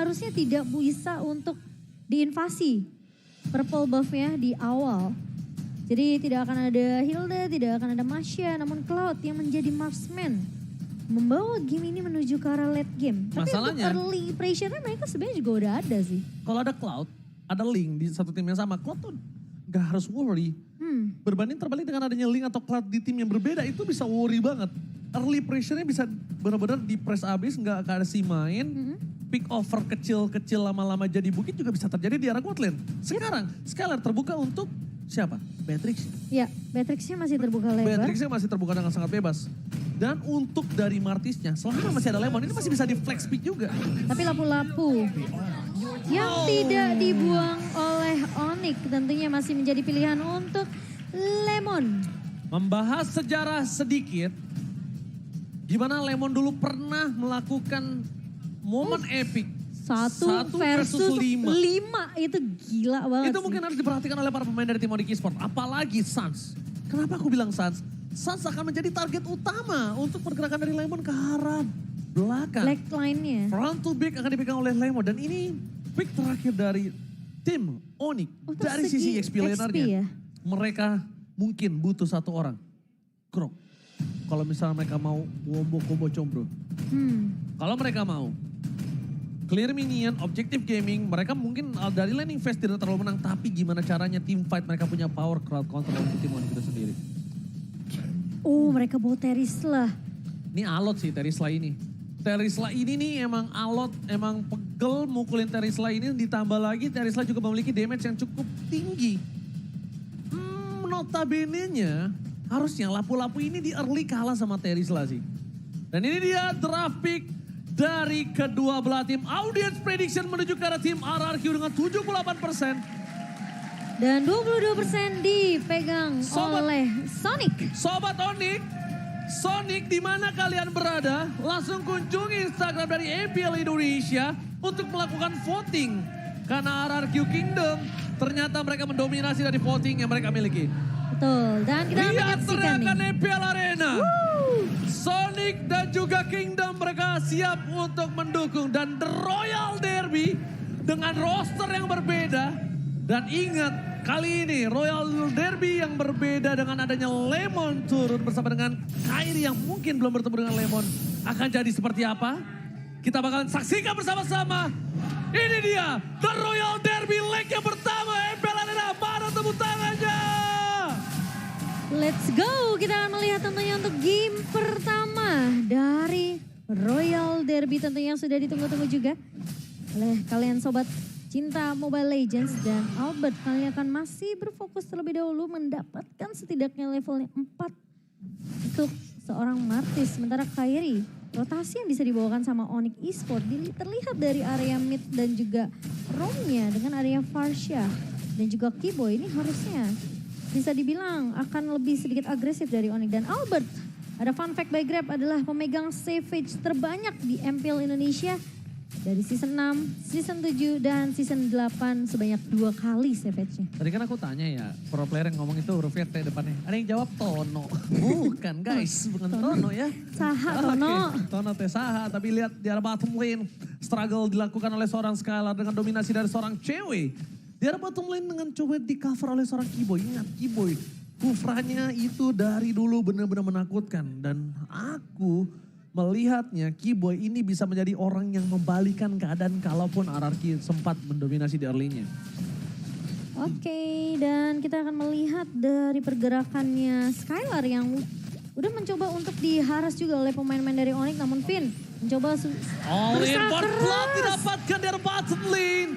harusnya tidak bisa untuk diinvasi purple buff-nya di awal. Jadi tidak akan ada Hilda, tidak akan ada Masya, namun Cloud yang menjadi marksman membawa game ini menuju ke arah late game. Tapi Masalahnya, untuk early pressure-nya mereka sebenarnya juga udah ada sih. kalau ada Cloud, ada Link di satu tim yang sama, Cloud tuh gak harus worry. Berbanding terbalik dengan adanya Link atau Cloud di tim yang berbeda, itu bisa worry banget. Early pressure-nya bisa benar-benar di press abis, gak ada si main. Pick over kecil-kecil lama-lama jadi bukit juga bisa terjadi di arah bot lane. Sekarang, Skylar terbuka untuk siapa? Beatrix. Ya, Beatrix-nya masih terbuka lebar. Beatrix-nya masih terbuka dengan sangat bebas. Dan untuk dari Martisnya, selama masih ada Lemon, ini masih bisa di flex pick juga. Tapi lapu-lapu yang tidak dibuang oleh Onyx tentunya masih menjadi pilihan untuk Lemon. Membahas sejarah sedikit, gimana Lemon dulu pernah melakukan momen epic. Satu versus lima, itu gila banget Itu sih. mungkin harus diperhatikan oleh para pemain dari tim Onyx Esports. Apalagi Suns. Kenapa aku bilang Suns? Suns akan menjadi target utama untuk pergerakan dari Lemon ke arah belakang. Black line-nya. Front to back akan dipegang oleh Lemon. Dan ini pick terakhir dari tim Onyx. Untuk Dari segi sisi XP lanernya. ya? Mereka mungkin butuh satu orang. Grok. Kalau misalnya mereka mau wombo combo combro. Kalau mereka mau clear minion, objective gaming, mereka mungkin dari laning phase tidak terlalu menang. Tapi gimana caranya team fight mereka punya power crowd control untuk tim Onyx itu sendiri. Mereka bawa Terisla. Ini alot sih Terisla ini. Terisla ini nih emang alot, emang pegel mukulin Terisla ini. Ditambah lagi Terisla juga memiliki damage yang cukup tinggi. Notabene-nya harusnya lapu-lapu ini di early kalah sama Terisla sih. Dan ini dia draft pick dari kedua belah tim. Audience prediction menuju ke arah tim RRQ dengan 78%. Dan 22% dipegang oleh Sonic. Sobat Onyx, Sonic di mana kalian berada? Langsung kunjungi Instagram dari APL Indonesia untuk melakukan voting. Karena RRQ Kingdom ternyata mereka mendominasi dari voting yang mereka miliki. Betul, dan kita akan Lihat menyaksikan teriakan nih. APL Arena. Sonic dan juga Kingdom mereka siap untuk mendukung. Dan The Royal Derby dengan roster yang berbeda. Dan ingat, kali ini Royal Derby yang berbeda dengan adanya Lemon turun bersama dengan Kairi yang mungkin belum bertemu dengan Lemon. Akan jadi seperti apa? Kita bakalan saksikan bersama-sama. Ini dia, The Royal Derby leg yang pertama. APL Arena, mana tepuk tangannya? Let's go, kita akan melihat tentunya untuk game pertama dari Royal Derby tentunya yang sudah ditunggu-tunggu juga oleh kalian sobat cinta Mobile Legends. Dan Albert kalian akan masih berfokus terlebih dahulu mendapatkan setidaknya levelnya 4 untuk seorang Martis. Sementara Kairi, rotasi yang bisa dibawakan sama Onyx Esports terlihat dari area mid dan juga roamnya dengan area Farsha dan juga Keyboy ini harusnya bisa dibilang akan lebih sedikit agresif dari Onyx. Dan Albert, ada fun fact by Grab adalah pemegang Savage terbanyak di MPL Indonesia. Dari season 6, season 7, dan season 8 sebanyak 2 kali Savage-nya. Tadi kan aku tanya ya, pro player yang ngomong itu hurufnya T depannya. Ada yang jawab Tono. Bukan guys, bukan Tono ya. Saha Tono. Oke, Tono teh saha, tapi lihat di arah bottom lane. Struggle dilakukan oleh seorang Skylar dengan dominasi dari seorang cewek. Di arah bottom lane dengan coba di cover oleh seorang Keyboy. Ingat Keyboy, kufranya itu dari dulu benar-benar menakutkan. Dan aku melihatnya Keyboy ini bisa menjadi orang yang membalikan keadaan kalaupun RRQ sempat mendominasi di early-nya. Oke, dan kita akan melihat dari pergerakannya Skylar yang udah mencoba untuk diharas juga oleh pemain-pemain dari Onyx. Namun Finn mencoba All in berusaha first blood keras. didapatkan dari bottom lane.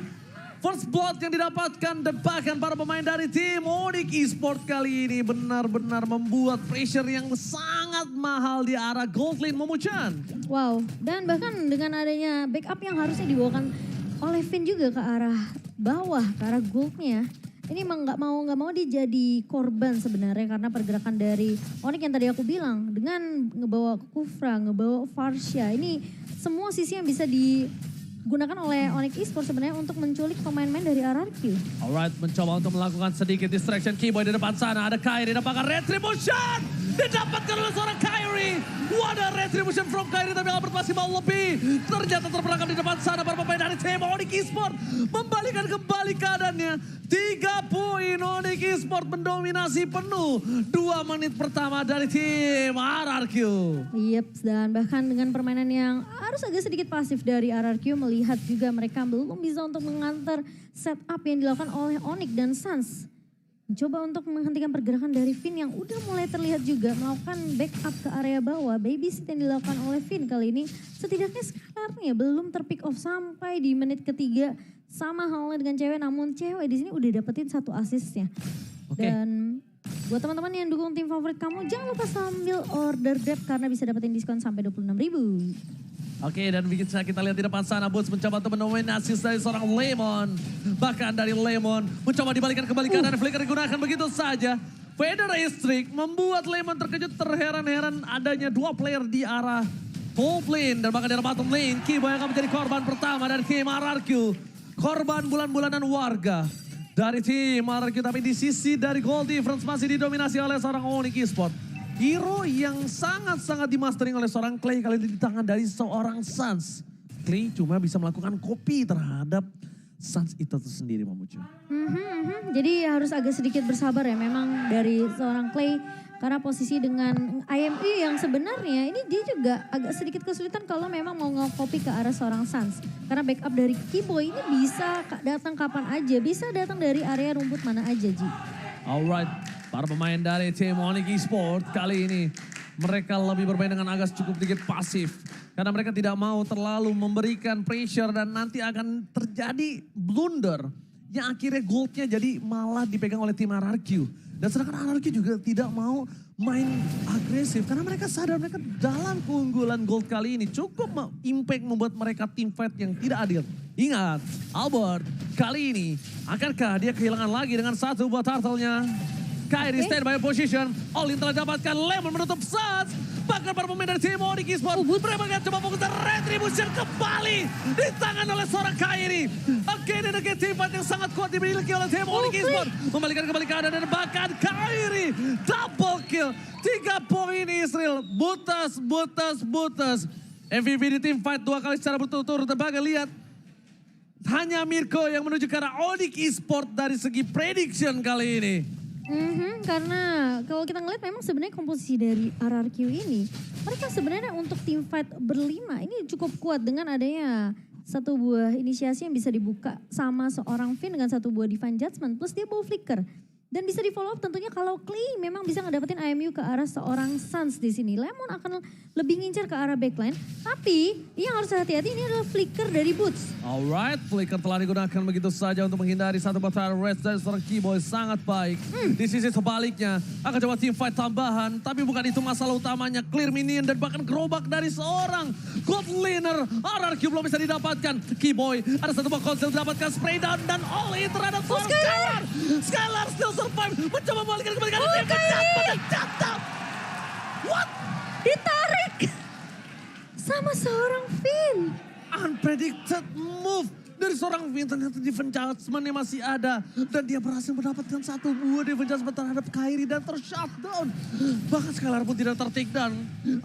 First blood yang didapatkan dan bahkan para pemain dari tim Onyx Esports kali ini benar-benar membuat pressure yang sangat mahal di arah gold lane Momo-chan. Wow, dan bahkan dengan adanya backup yang harusnya dibawakan oleh Finn juga ke arah bawah, ke arah goldnya. Ini emang nggak mau dia jadi korban sebenarnya karena pergerakan dari Onyx yang tadi aku bilang. Dengan ngebawa Kufra, ngebawa Farsha, ini semua sisi yang bisa digunakan oleh Onyx Esports sebenarnya untuk menculik pemain-pemain dari RRQ. Alright, mencoba untuk melakukan sedikit distraction. Keyboy di depan sana, ada Kairi, dapatkan retribution. didapatkan oleh seorang Kyrie. What a retribution from Kyrie, tapi Albert masih mau lebih. Ternyata terperangkap di depan sana para pemain dari tim Onyx Esports. Membalikan kembali keadaannya. 3 poin Onyx Esports mendominasi penuh 2 menit pertama dari tim RRQ. Yep, dan bahkan dengan permainan yang harus agak sedikit pasif dari RRQ, melihat juga mereka belum bisa untuk mengantar setup yang dilakukan oleh Onyx dan Suns. Mencoba untuk menghentikan pergerakan dari Finn yang udah mulai terlihat juga melakukan backup ke area bawah. Babysit yang dilakukan oleh Finn kali ini setidaknya Skylarnya belum terpick off sampai di menit ketiga. Sama halnya dengan cewek, namun cewek di sini udah dapetin 1 asisnya. Dan buat teman-teman yang dukung tim favorit kamu, jangan lupa sambil order Grab karena bisa dapetin diskon sampai 26.000. Oke, dan bisa kita lihat di depan sana Boots mencoba untuk mendominasi dari seorang Lemon. Bahkan dari Lemon mencoba dibalikan kembali keadaan Flicker digunakan begitu saja. Vader Streak membuat Lemon terkejut, terheran-heran adanya 2 player di arah top lane. Dan bahkan di arah bottom lane, Kibo yang akan menjadi korban pertama dari tim RRQ. Korban bulan-bulanan warga dari tim RRQ. Tapi di sisi dari goal difference masih didominasi oleh seorang Onyx Esports. Hero yang sangat-sangat dimastering oleh seorang Clay kali ini di tangan dari seorang Suns. Clay cuma bisa melakukan copy terhadap Suns itu sendiri, Mamucu. Jadi harus agak sedikit bersabar ya memang dari seorang Clay. Karena posisi dengan IMU yang sebenarnya ini dia juga agak sedikit kesulitan kalau memang mau nge-copy ke arah seorang Suns. Karena backup dari Kiboy ini bisa datang kapan aja, bisa datang dari area rumput mana aja, Ji. Alright, para pemain dari tim Onyx Esports kali ini mereka lebih bermain dengan agak cukup sedikit pasif. Karena mereka tidak mau terlalu memberikan pressure dan nanti akan terjadi blunder. Yang akhirnya goldnya jadi malah dipegang oleh tim RRQ. Dan sedangkan RRQ juga tidak mau main agresif. Karena mereka sadar mereka dalam keunggulan gold kali ini cukup impact membuat mereka team fight yang tidak adil. Ingat, Albert kali ini akankah dia kehilangan lagi dengan 1 buat turtle-nya? Kyrie stand by position. All-in telah dapatkan, Lemon menutup Suns. Bahkan para pemain dari tim Onyx Esports mereka coba fokus dan retribution kembali di tangan oleh seorang Kyrie. Again and again team fight yang sangat kuat dimiliki oleh tim Onyx Esports. Membalikan kembali keadaan dan bahkan Kyrie double kill. 3 poin Israel. Butas. MVP di team fight 2 kali secara berturut-turut. Dan bahkan lihat hanya Mirko yang menuju ke arah Onyx Esports dari segi prediction kali ini. Karena kalau kita ngeliat memang sebenarnya komposisi dari RRQ ini, mereka sebenarnya untuk tim fight berlima ini cukup kuat dengan adanya 1 buah inisiasi yang bisa dibuka sama seorang Finn dengan 1 buah Divine Judgment plus dia bawa Flicker. Dan bisa di follow up tentunya kalau Clay memang bisa ngedapetin IMU ke arah seorang Suns di sini. Lemon akan lebih ngincar ke arah backline. Tapi yang harus hati-hati ini adalah Flicker dari Boots. Alright, Flicker telah digunakan begitu saja untuk menghindari 1 battle rest dari seorang Kiboy sangat baik. Di sisi sebaliknya akan coba team fight tambahan. Tapi bukan itu masalah utamanya. Clear minion dan bahkan gerobak dari seorang God laner. RRQ belum bisa didapatkan. Kiboy ada 1 buah konsel didapatkan spray down dan all in terhadap seorang Skylar. Skylar still survive, mencoba membalikan kembali ke jatuh. What? Ditarik sama seorang Finn. Unpredicted move dari seorang Finn. Ternyata Divine Judgment-nya masih ada. Dan dia berhasil mendapatkan 1 buah Divine Judgment terhadap Kyrie dan tershutdown. Bahkan Skylar pun tidak tertik dan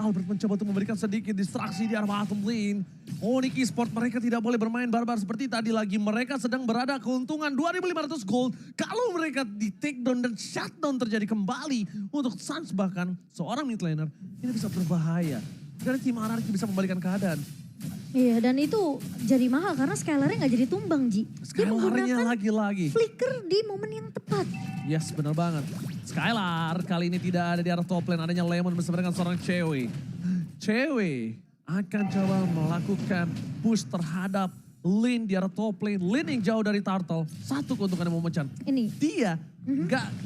Albert mencoba untuk memberikan sedikit distraksi di arah bottom lane. Onyx Esports mereka tidak boleh bermain barbar seperti tadi lagi. Mereka sedang berada keuntungan 2.500 gold. Kalau mereka di take down dan shutdown terjadi kembali untuk Suns bahkan seorang mid laner ini bisa berbahaya. Dari tim RRQ bisa membalikan keadaan. Iya dan itu jadi mahal karena Skylarnya gak jadi tumbang Ji. Dia Skylarnya lagi-lagi. Flicker di momen yang tepat. Yes benar banget. Skylar kali ini tidak ada di arah top lane. Adanya Lemon bersama dengan seorang cewek. Cewek akan coba melakukan push terhadap lane di arah top lane. Lane yang jauh dari Turtle. 1 keuntungan yang memecah. Ini. Dia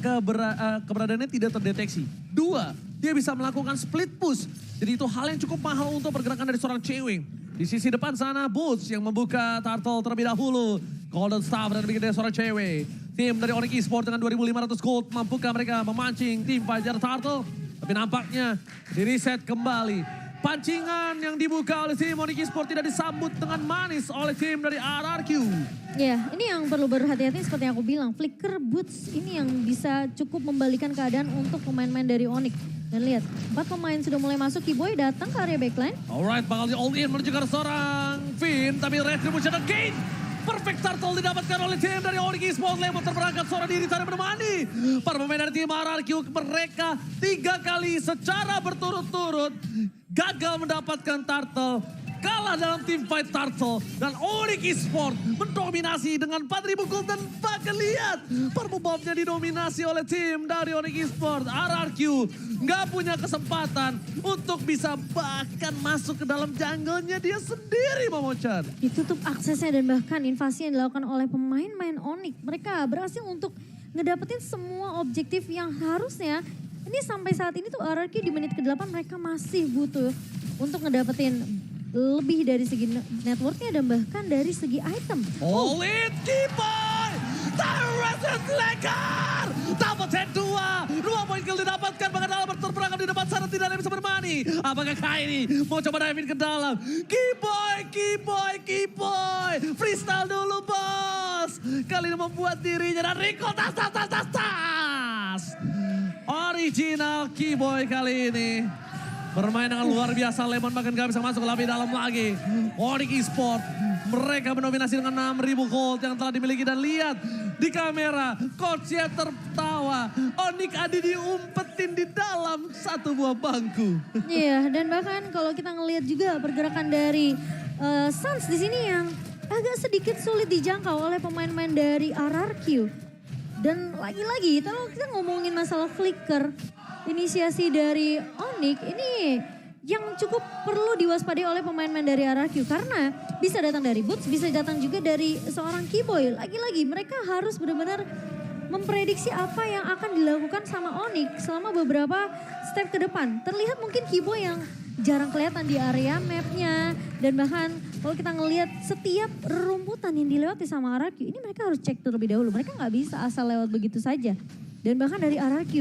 keberadaannya tidak terdeteksi. 2, dia bisa melakukan split push. Jadi itu hal yang cukup mahal untuk pergerakan dari seorang cewek. Di sisi depan sana Boots yang membuka Turtle terlebih dahulu. Golden Star dan bikin dari seorang cewek. Tim dari Onyx Esports dengan 2.500 gold. Mampukah mereka memancing tim Fajar Turtle? Tapi nampaknya di reset kembali. Pancingan yang dibuka oleh tim Onyx Esports tidak disambut dengan manis oleh tim dari RRQ. Ya, ini yang perlu berhati-hati seperti yang aku bilang. Flicker Boots ini yang bisa cukup membalikan keadaan untuk pemain-pemain dari Onyx. Dan lihat, 4 pemain sudah mulai masuk. Keyboy datang ke area backline. Alright, bakal di all in menuju ke seorang Finn. Tapi retribution again. Perfect turtle didapatkan oleh tim dari Onyx Esports. Lemon terberangkat seorang diri tadi menemani. Para pemain dari tim RRQ mereka 3 kali secara berturut-turut gagal mendapatkan turtle. Kalah dalam tim fight turtle. Dan Onyx Esports mendominasi dengan 4.000 gold. Dan bahkan lihat permobobnya didominasi oleh tim dari Onyx Esports. RRQ nggak punya kesempatan untuk bisa bahkan masuk ke dalam jungle-nya dia sendiri, Momochan. Ditutup aksesnya dan bahkan invasi yang dilakukan oleh pemain-pemain Onyx. Mereka berhasil untuk ngedapetin semua objektif yang harusnya. Ini sampai saat ini tuh RRQ di menit ke-8 mereka masih butuh untuk ngedapetin lebih dari segi networknya dan bahkan dari segi item. All in Keyboy! Terreset Lekar! Dapat head 2 poin kill didapatkan, bahkan Albert terperangkap di depan sana, tidak ada yang bisa bermani. Apakah Kairi mau coba diving ke dalam? Keyboy! Freestyle dulu bos! Kali ini membuat dirinya dan Rico tas! Original Keyboy kali ini. Bermain dengan luar biasa, Lemon bahkan gak bisa masuk lebih dalam lagi. Onyx Esports, mereka mendominasi dengan 6.000 gold yang telah dimiliki. Dan lihat di kamera, coachnya tertawa. Onyx Adi diumpetin di dalam satu buah bangku. Iya, dan bahkan kalau kita ngelihat juga pergerakan dari Suns di sini yang agak sedikit sulit dijangkau oleh pemain-pemain dari RRQ. Dan lagi-lagi, kalau kita ngomongin masalah flicker, inisiasi dari Onyx ini yang cukup perlu diwaspadai oleh pemain-pemain dari RRQ. Karena bisa datang dari Boots, bisa datang juga dari seorang Keyboy. Lagi-lagi mereka harus benar-benar memprediksi apa yang akan dilakukan sama Onyx selama beberapa step ke depan. Terlihat mungkin Keyboy yang jarang kelihatan di area mapnya. Dan bahkan kalau kita ngelihat setiap rumputan yang dilewati sama RRQ, ini mereka harus cek terlebih dahulu. Mereka nggak bisa asal lewat begitu saja. Dan bahkan dari RRQ,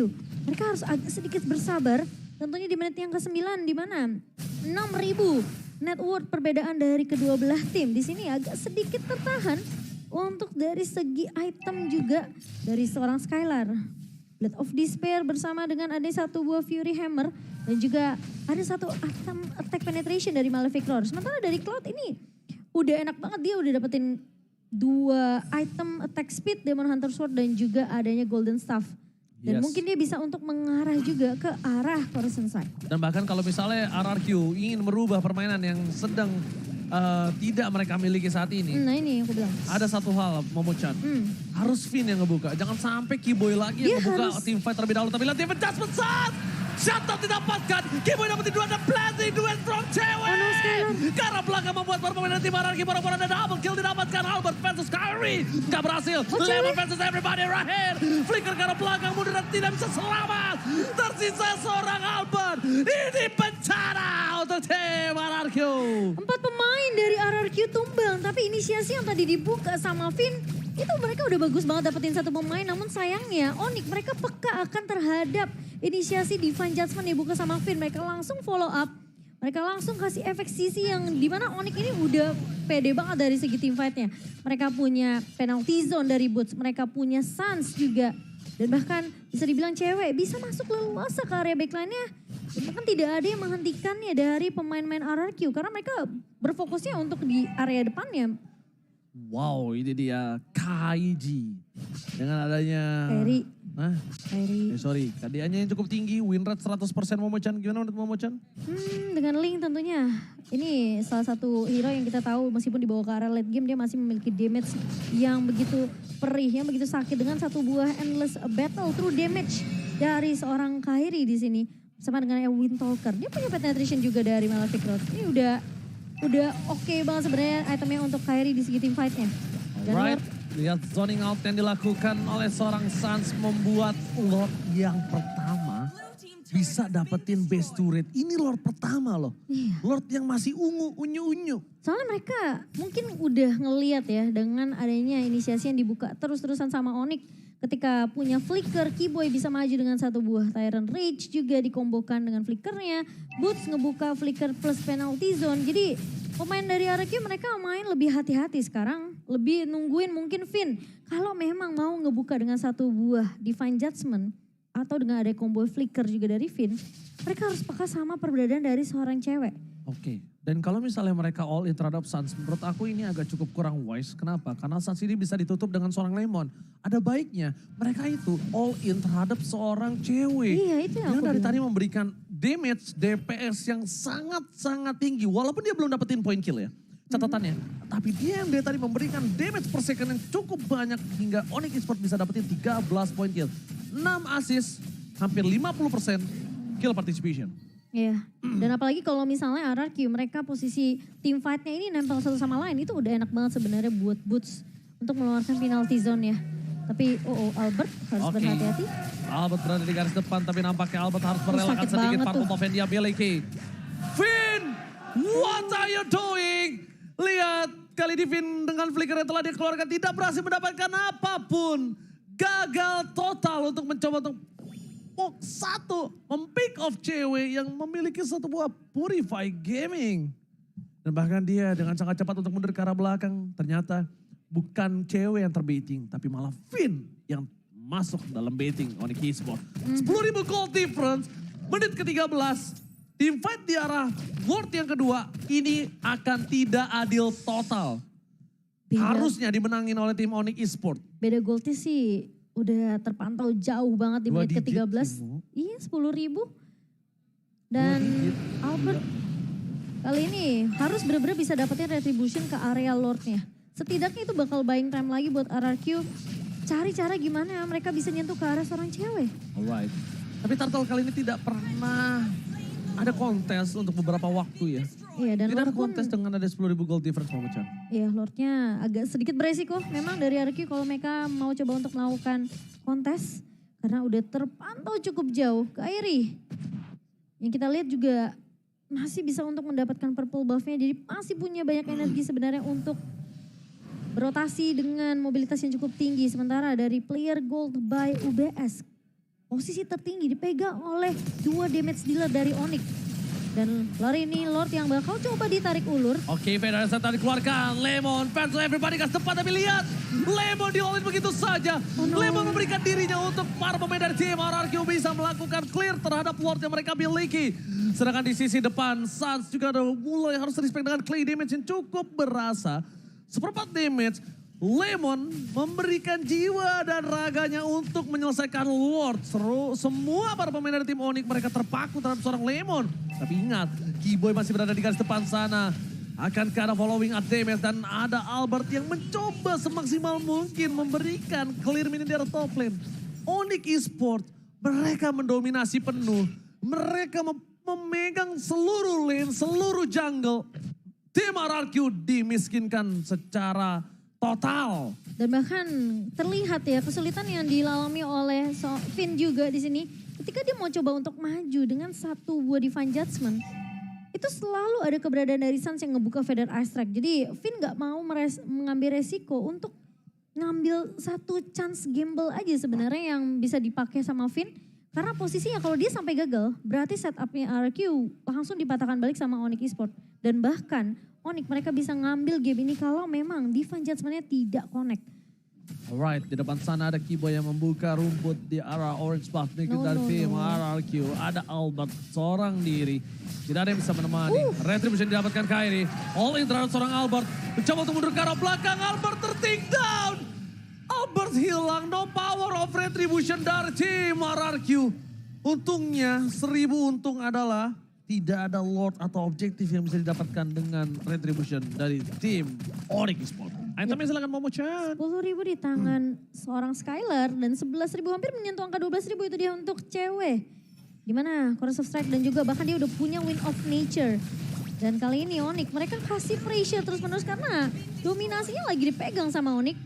mereka harus agak sedikit bersabar. Tentunya di menit yang ke-9 di mana 6.000 net worth perbedaan dari kedua belah tim. Di sini agak sedikit tertahan untuk dari segi item juga dari seorang Skylar. Blade of Despair bersama dengan ada satu buah Fury Hammer. Dan juga ada satu item attack penetration dari Malefic Roar. Sementara dari Cloud ini udah enak banget, dia udah dapetin 2 item attack speed, Demon Hunter Sword dan juga adanya Golden Staff. Dan mungkin dia bisa untuk mengarah juga ke arah Coruscant Side. Dan bahkan kalau misalnya RRQ ingin merubah permainan yang sedang tidak mereka miliki saat ini. Nah ini yang aku bilang. Ada satu hal, Momochan. Harus Finn yang ngebuka. Jangan sampai Keyboy lagi yang ngebuka team fight terlebih dahulu. Tapi lihat dia adjustment saat. Shutdown didapatkan. Keyboy dapetin 2 dan planting duet from cewek. Karena belakang membuat permainan tim RRQ. Baru-baru ada double kill didapatkan. Albert versus Kyrie. Gak berhasil. Lemon versus everybody right here. Flicker karena belakang mundur dan tidak bisa selamat. Tersisa seorang Albert. Ini bencana untuk tim RRQ. 4 pemain dari RRQ tumbang. Tapi inisiasi yang tadi dibuka sama Finn, itu mereka udah bagus banget dapetin satu pemain. Namun sayangnya Onyx mereka peka akan terhadap inisiasi Divine Judgment dibuka sama Finn. Mereka langsung follow up. Mereka langsung kasih efek sisi yang dimana Onyx ini udah pede banget dari segi team fightnya. Mereka punya penalty zone dari Boots. Mereka punya Suns juga. Dan bahkan bisa dibilang cewek bisa masuk leluasa ke area backline-nya. Bahkan tidak ada yang menghentikannya dari pemain-pemain RRQ. Karena mereka berfokusnya untuk di area depannya. Wow, ini dia Kaiji. Dengan adanya... Kairi. Sorry, KDA-nya yang cukup tinggi, win rate 100% Momochan. Gimana menurut Momochan? Dengan Link tentunya. Ini salah satu hero yang kita tahu meskipun dibawa ke area late game dia masih memiliki damage yang begitu perih, yang begitu sakit dengan satu buah endless battle true damage dari seorang Kairi di sini. Sama dengan Wind Talker. Dia punya penetration juga dari Malefic Road. Ini udah oke banget sebenarnya itemnya untuk Kairi di segi team fight-nya. Right. Lihat zoning out yang dilakukan oleh seorang Suns membuat Lord yang pertama bisa dapetin best turret. Ini Lord pertama loh. Iya. Lord yang masih unyu-unyu. Soalnya mereka mungkin udah ngeliat ya dengan adanya inisiasi yang dibuka terus-terusan sama Onyx. Ketika punya flicker, Keyboy bisa maju dengan satu buah Tyrant Rage juga dikombokan dengan flickernya. Boots ngebuka flicker plus penalty zone. Jadi pemain dari RRQ mereka main lebih hati-hati sekarang. Lebih nungguin mungkin Finn. Kalau memang mau ngebuka dengan satu buah Divine Judgment. atau dengan ada combo flicker juga dari Finn, mereka harus peka sama perbedaan dari seorang cewek. Oke, dan kalau misalnya mereka all in terhadap Suns, menurut aku ini agak cukup kurang wise. Kenapa? Karena Suns ini bisa ditutup dengan seorang Lemon. Ada baiknya mereka itu all in terhadap seorang cewek. Iya, itu yang Yang aku dari bilang. tadi memberikan damage DPS yang sangat-sangat tinggi. Walaupun dia belum dapetin point kill ya, catatannya. Tapi dia yang dari tadi memberikan damage per second yang cukup banyak hingga Onyx Esports bisa dapetin 13 point kill. 6 assist, hampir 50% kill participation. Iya, dan apalagi kalau misalnya RRQ mereka posisi team fight-nya ini nempel satu sama lain, itu udah enak banget sebenarnya buat Boots untuk mengeluarkan penalty zone ya. Tapi Albert harus berhati-hati. Albert berada di garis depan tapi nampaknya Albert harus merelakan sakit sedikit banget partum tuh. of yang dia miliki. Finn, what are you doing? Lihat, kali ini Finn dengan flicker yang telah dia keluarkan tidak berhasil mendapatkan apapun. Gagal total untuk mencoba untuk mempick off cewek yang memiliki satu buah Purify Gaming. Dan bahkan dia dengan sangat cepat untuk mundur ke arah belakang. Ternyata bukan cewek yang terbaiting, tapi malah Finn yang masuk dalam baiting Onyx Esports. 10.000 gold difference, menit ke-13. Team fight di arah World yang kedua, ini akan tidak adil total. Harusnya dimenangin oleh tim Onyx Esports. Beda goldnya sih udah terpantau jauh banget di menit ke-13. Iya, 10.000. Dan Albert kali ini harus benar-benar bisa dapetin retribution ke area Lordnya. Setidaknya itu bakal buying time lagi buat RRQ. Cari cara gimana mereka bisa nyentuh ke arah seorang cewek. Alright. Tapi Turtle kali ini tidak pernah ada kontes untuk beberapa waktu ya. Iya, dan Tidak ada Lord pun, kontes dengan ada 10.000 gold difference Mama Chan. iya, Lordnya agak sedikit beresiko memang dari RRQ kalau mereka mau coba untuk melakukan kontes. Karena udah terpantau cukup jauh ke Airi. Yang kita lihat juga masih bisa untuk mendapatkan purple buff-nya. Jadi masih punya banyak energi sebenarnya untuk berotasi dengan mobilitas yang cukup tinggi. Sementara dari player gold by UBS, posisi tertinggi dipegang oleh 2 damage dealer dari Onyx. Dan lari ini Lord yang bakal coba ditarik ulur. Oke, Federer tadi dikeluarkan. Lemon, fans of everybody gas depan tapi lihat. Lemon di-all-in begitu saja. no. Lemon memberikan dirinya untuk para pemain dari tim RRQ bisa melakukan clear terhadap Lord yang mereka miliki. Sedangkan di sisi depan, Suns juga ada mulai harus respect dengan clay damage yang cukup berasa. Seperempat damage, Lemon memberikan jiwa dan raganya untuk menyelesaikan Lord. Semua para pemain dari tim Onyx mereka terpaku terhadap seorang Lemon. Tapi ingat, Keyboy masih berada di garis depan sana. Akankah ada following up damage dan ada Albert yang mencoba semaksimal mungkin memberikan clear minion di top lane. Onyx Esports mereka mendominasi penuh. Mereka memegang seluruh lane, seluruh jungle. Tim RRQ dimiskinkan secara total. Dan bahkan terlihat ya kesulitan yang dilalami oleh Finn juga di sini. Ketika dia mau coba untuk maju dengan satu buah Divine Judgment. Itu selalu ada keberadaan dari Suns yang ngebuka Feather Ice Strike. Jadi Finn gak mau mengambil resiko untuk ngambil satu chance gamble aja sebenarnya yang bisa dipakai sama Finn. Karena posisinya kalau dia sampai gagal, berarti setupnya RRQ langsung dipatahkan balik sama Onyx Esports. Dan bahkan Onyx mereka bisa ngambil game ini kalau memang Divine Judgment-nya tidak connect. Alright, di depan sana ada Keyboy yang membuka rumput di arah orange buff dari tim RRQ. Ada Albert seorang diri. Tidak ada yang bisa menemani. Retribution didapatkan Kairi. All in terhadap seorang Albert. Mencoba untuk mundur ke arah belakang. Albert terting down. Albert hilang. No power of retribution dari tim RRQ. Untungnya 1000 untung adalah tidak ada Lord atau objektif yang bisa didapatkan dengan retribution dari tim Onyx Esports. Itemnya silakan Momo Chan. 10.000 di tangan seorang Skylar dan 11.000 hampir menyentuh angka 12.000 itu dia untuk cewek. Gimana Chorus of Strike dan juga bahkan dia udah punya Wind of Nature. Dan kali ini Onyx mereka kasih pressure terus-menerus karena dominasinya lagi dipegang sama Onyx.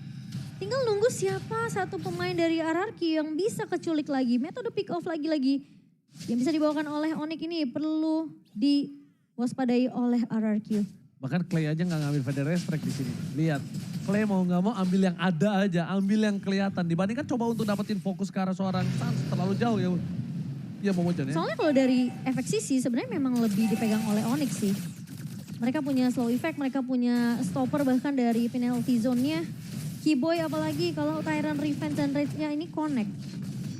Tinggal nunggu siapa satu pemain dari RRQ yang bisa keculik lagi. Metode pick off lagi-lagi yang bisa dibawakan oleh Onyx ini perlu diwaspadai oleh RRQ. Bahkan Clay aja nggak ngambil Feather Strike di sini. Lihat, Clay mau nggak mau ambil yang ada aja, ambil yang kelihatan. Dibandingkan coba untuk dapetin fokus ke arah seorang Suns terlalu jauh ya. Iya Momo Chan ya. Soalnya kalau dari efek sisi sebenarnya memang lebih dipegang oleh Onyx sih. Mereka punya slow effect, mereka punya stopper bahkan dari penalty zone-nya. Keyboy apalagi kalau Tyrant Revenge dan Rage-nya ini connect.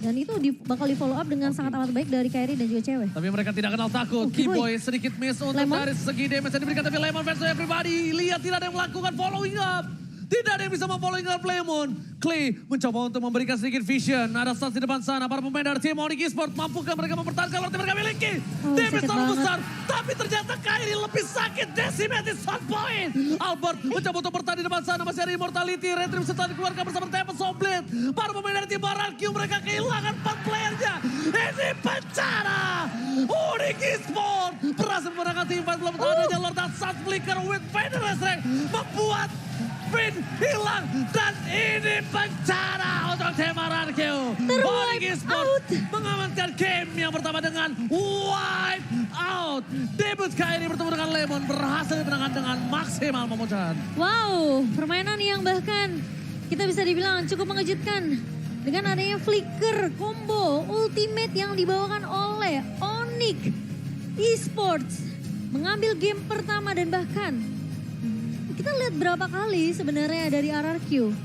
Dan itu bakal di follow up dengan sangat amat baik dari Kairi dan juga cewek. Tapi mereka tidak kenal takut. Keyboy sedikit miss untuk Lemon. dari segi damage yang diberikan. Tapi Lemon versus everybody. Lihat tidak ada yang melakukan following up. Tidak ada yang bisa memfollowing up Lemon. Clay mencoba untuk memberikan sedikit vision. Ada start di depan sana. Para pemain dari tim Onyx Esports. Mampukah mereka mempertahankan waktu mereka miliki? Damage terlalu besar. Tapi ternyata Kairi lebih sakit. Decimated shot point. Albert mencoba untuk bertahan di depan sana. Masih ada immortality. Retrieve setelah dikeluarkan bersama Tempest Somblit. Para pemain dari tim Baranq mereka kehilangan 4 playernya. Ini bencana. Onyx Esports berhasil memenangkan tim fight belum adanya Lord dan Sun Flicker with Federal Strength membuat Finn hilang dan ini bencana untuk tim Baranq. Onyx Esports mengamankan game yang pertama dengan wipe out. Debut Kairi bertemu dengan Lemon berhasil dimenangkan dengan maksimal Momochan. Wow, permainan yang bahkan kita bisa dibilang cukup mengejutkan. Dengan adanya flicker, combo, ultimate yang dibawakan oleh Onyx Esports. Mengambil game pertama dan bahkan kita lihat berapa kali sebenarnya dari RRQ.